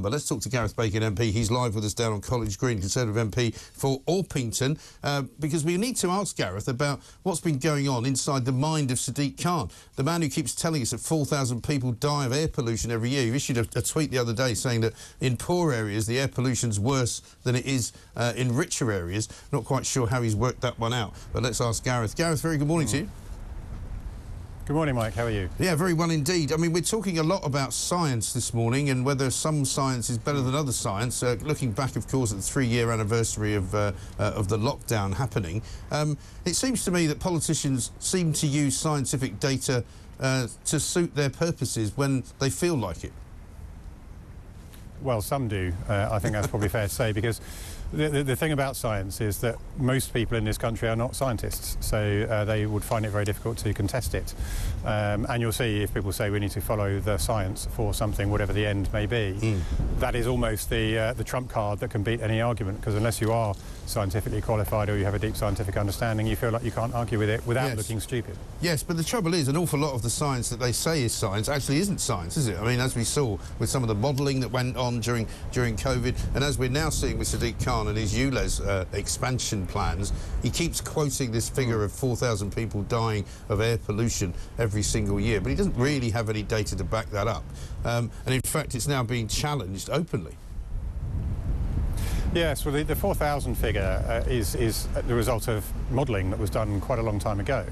But let's talk to Gareth Bacon MP. He's live with us down on College Green, Conservative MP for Orpington, because we need to ask Gareth about what's been going on inside the mind of Sadiq Khan, the man who keeps telling us that 4,000 people die of air pollution every year. He issued a tweet the other day saying that in poor areas the air pollution's worse than it is in richer areas. Not quite sure how he's worked that one out, but let's ask Gareth. Gareth, very good morning to you. Good morning, Mike. How are you? Yeah, very well indeed. I mean, we're talking a lot about science this morning and whether some science is better than other science. Looking back, of course, at the 3-year anniversary of the lockdown happening, it seems to me that politicians seem to use scientific data to suit their purposes when they feel like it. Well, some do. I think that's probably fair to say, because the thing about science is that most people in this country are not scientists, so they would find it very difficult to contest it. And you'll see if people say we need to follow the science for something, whatever the end may be, that is almost the trump card that can beat any argument, because unless you are scientifically qualified or you have a deep scientific understanding, you feel like you can't argue with it without looking stupid. Yes, but the trouble is an awful lot of the science that they say is science actually isn't science, is it? I mean, as we saw with some of the modelling that went on during COVID, and as we're now seeing with Sadiq Khan and his ULEZ expansion plans, he keeps quoting this figure of 4,000 people dying of air pollution every single year, but he doesn't really have any data to back that up. And in fact, it's now being challenged openly. Yes, well, the 4,000 figure is the result of modelling that was done quite a long time ago.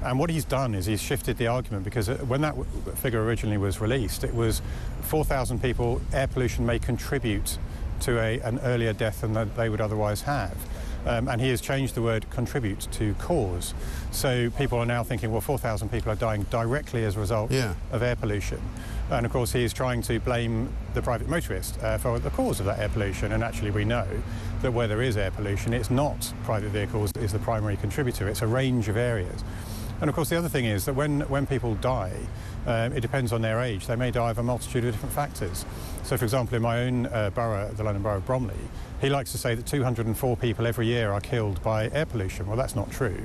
And what he's done is he's shifted the argument, because when that figure originally was released, it was 4,000 people, air pollution may contribute to an earlier death than they would otherwise have. And he has changed the word contribute to cause. So people are now thinking, well, 4,000 people are dying directly as a result of air pollution. And of course, he is trying to blame the private motorist for the cause of that air pollution. And actually, we know that where there is air pollution, it's not private vehicles that is the primary contributor. It's a range of areas. And of course, the other thing is that when people die, it depends on their age. They may die of a multitude of different factors. So, for example, in my own borough, the London Borough of Bromley, he likes to say that 204 people every year are killed by air pollution. Well, that's not true.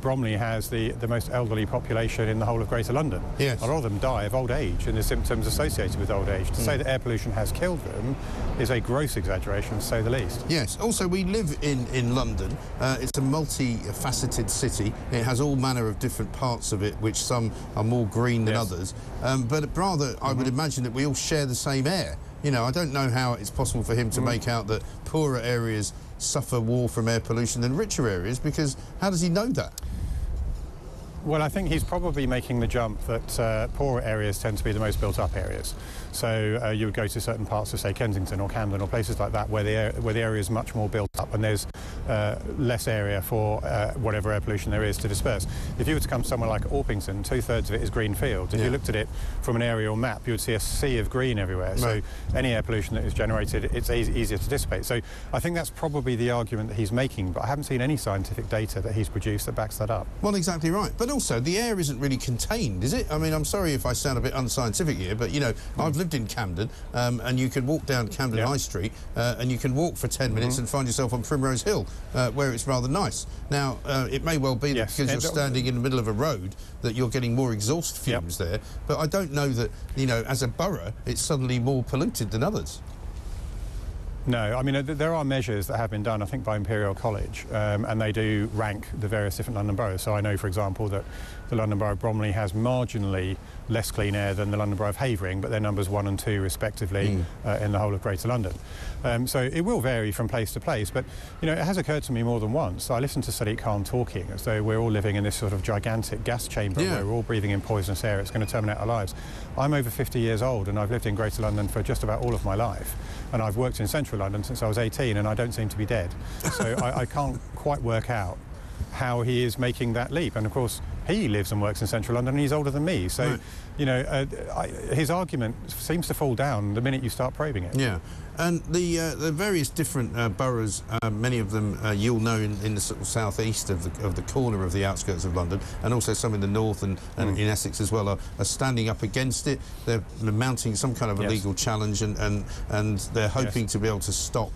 Bromley has the most elderly population in the whole of Greater London. Yes. A lot of them die of old age and the symptoms associated with old age. To say that air pollution has killed them is a gross exaggeration, to say the least. Yes. Also, we live in London. It's a multi-faceted city. It has all manner of different parts of it, which some are more green than others. But rather, I would imagine that we all share the same air. You know, I don't know how it's possible for him to make out that poorer areas suffer more from air pollution than richer areas, because how does he know that? Well, I think he's probably making the jump that poorer areas tend to be the most built-up areas. So you would go to certain parts of, say, Kensington or Camden or places like that where the area is much more built up and there's less area for whatever air pollution there is to disperse. If you were to come somewhere like Orpington, 2/3 of it is green fields. If you looked at it from an aerial map, you would see a sea of green everywhere. So any air pollution that is generated, it's easier to dissipate. So I think that's probably the argument that he's making, but I haven't seen any scientific data that he's produced that backs that up. Well, exactly right. But also, the air isn't really contained, is it? I mean, I'm sorry if I sound a bit unscientific here, but, you know, I've lived in Camden, and you can walk down Camden High Street, and you can walk for 10 minutes and find yourself on Primrose Hill, where it's rather nice. Now, it may well be that because you're standing in the middle of a road that you're getting more exhaust fumes there, but I don't know that, you know, as a borough, it's suddenly more polluted than others. No, I mean, there are measures that have been done, I think, by Imperial College, and they do rank the various different London boroughs. So I know, for example, that the London Borough of Bromley has marginally less clean air than the London Borough of Havering, but they're numbers 1 and 2, respectively, in the whole of Greater London. So it will vary from place to place, but, you know, it has occurred to me more than once. I listened to Sadiq Khan talking as though we're all living in this sort of gigantic gas chamber where we're all breathing in poisonous air. It's going to terminate our lives. I'm over 50 years old, and I've lived in Greater London for just about all of my life. And I've worked in central London since I was 18, and I don't seem to be dead. So I can't quite work out how he is making that leap. And of course, he lives and works in central London, and he's older than me. So, you know, his argument seems to fall down the minute you start probing it. Yeah. And the various different boroughs, many of them you'll know in the sort of southeast of the corner of the outskirts of London, and also some in the north and in Essex as well, are standing up against it. They're mounting some kind of a legal challenge, and they're hoping to be able to stop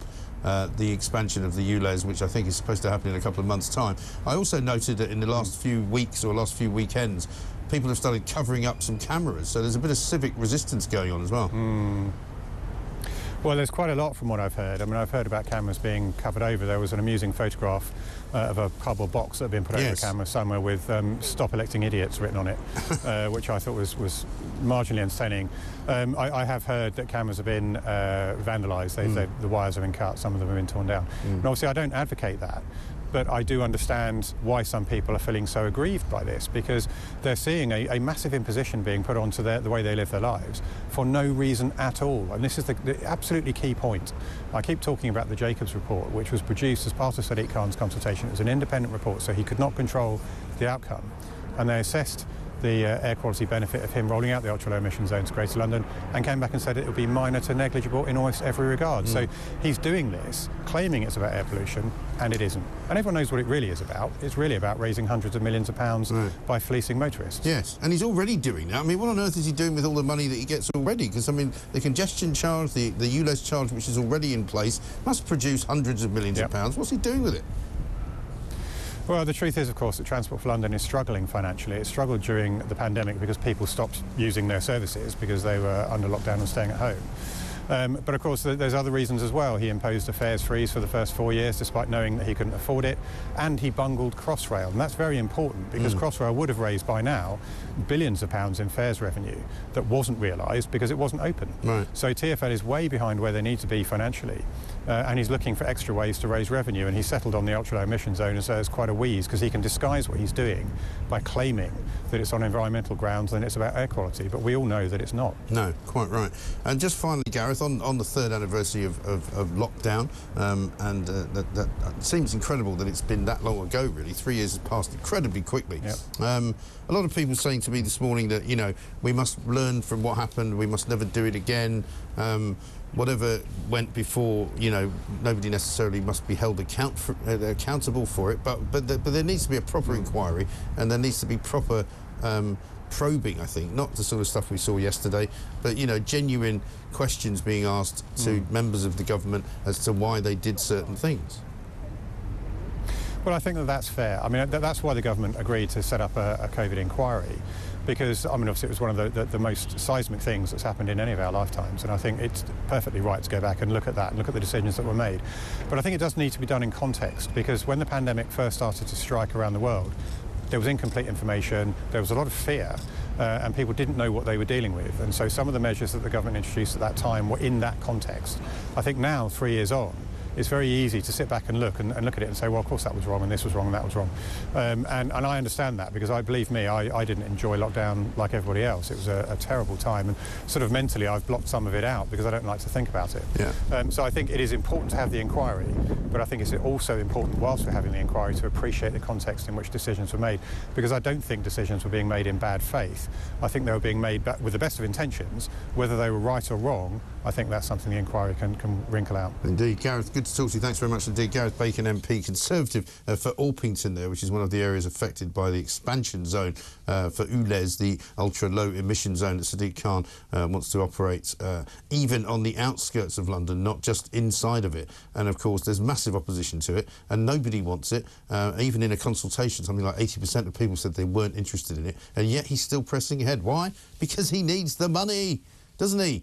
the expansion of the ULEZ, which I think is supposed to happen in a couple of months' time. I also noted that in the last few weeks or last few weekends, people have started covering up some cameras, so there's a bit of civic resistance going on as well. Well, there's quite a lot from what I've heard. I mean, I've heard about cameras being covered over. There was an amusing photograph of a cardboard box that had been put over a camera somewhere with "Stop electing idiots" written on it, which I thought was marginally entertaining. I have heard that cameras have been vandalised. The wires have been cut, some of them have been torn down. And obviously I don't advocate that. But I do understand why some people are feeling so aggrieved by this, because they're seeing a massive imposition being put onto the way they live their lives for no reason at all. And this is the absolutely key point. I keep talking about the Jacobs report, which was produced as part of Sadiq Khan's consultation. It was an independent report, so he could not control the outcome. And they assessed the air quality benefit of him rolling out the ultra-low emission zone to Greater London, and came back and said it would be minor to negligible in almost every regard. So he's doing this, claiming it's about air pollution, and it isn't. And everyone knows what it really is about. It's really about raising hundreds of millions of pounds by fleecing motorists. Yes, and he's already doing that. I mean, what on earth is he doing with all the money that he gets already? Because, I mean, the congestion charge, the ULEZ charge, which is already in place, must produce hundreds of millions of pounds. What's he doing with it? Well, the truth is, of course, that Transport for London is struggling financially. It struggled during the pandemic because people stopped using their services because they were under lockdown and staying at home. But of course there's other reasons as well. He imposed a fares freeze for the first 4 years despite knowing that he couldn't afford it, and he bungled Crossrail, and that's very important because Crossrail would have raised by now billions of pounds in fares revenue that wasn't realised because it wasn't open. So TfL is way behind where they need to be financially, and he's looking for extra ways to raise revenue, and he settled on the ultra-low emission zone, and so it's quite a wheeze because he can disguise what he's doing by claiming that it's on environmental grounds and it's about air quality, but we all know that it's not. No, quite right. And just finally, Gareth, on the third anniversary of lockdown, that seems incredible that it's been that long ago, really. 3 years has passed incredibly quickly. A lot of people saying to me this morning that, you know, we must learn from what happened, we must never do it again. Whatever went before, you know, nobody necessarily must be held accountable for it, but there needs to be a proper inquiry, and there needs to be proper probing, I think, not the sort of stuff we saw yesterday, but, you know, genuine questions being asked to members of the government as to why they did certain things. Well, I think that's fair. I mean, that's why the government agreed to set up a COVID inquiry, because, I mean, obviously it was one of the most seismic things that's happened in any of our lifetimes, and I think it's perfectly right to go back and look at that and look at the decisions that were made. But I think it does need to be done in context, because when the pandemic first started to strike around the world, there was incomplete information, there was a lot of fear, and people didn't know what they were dealing with. And so some of the measures that the government introduced at that time were in that context. I think now, 3 years on, it's very easy to sit back and look at it and say, well, of course that was wrong, and this was wrong, and that was wrong. And I understand that, because believe me, I didn't enjoy lockdown like everybody else. It was a terrible time, and sort of mentally I've blocked some of it out because I don't like to think about it. So I think it is important to have the inquiry, but I think it's also important, whilst we're having the inquiry, to appreciate the context in which decisions were made, because I don't think decisions were being made in bad faith. I think they were being made with the best of intentions. Whether they were right or wrong, I think that's something the inquiry can wrinkle out. Indeed. Gareth, good to talk to you. Thanks very much indeed. Gareth Bacon, MP, Conservative for Orpington there, which is one of the areas affected by the expansion zone for ULEZ, the ultra-low emission zone that Sadiq Khan wants to operate even on the outskirts of London, not just inside of it. And of course there's massive opposition to it, and nobody wants it. Even in a consultation, something like 80% of people said they weren't interested in it, and yet he's still pressing ahead. Why? Because he needs the money, doesn't he?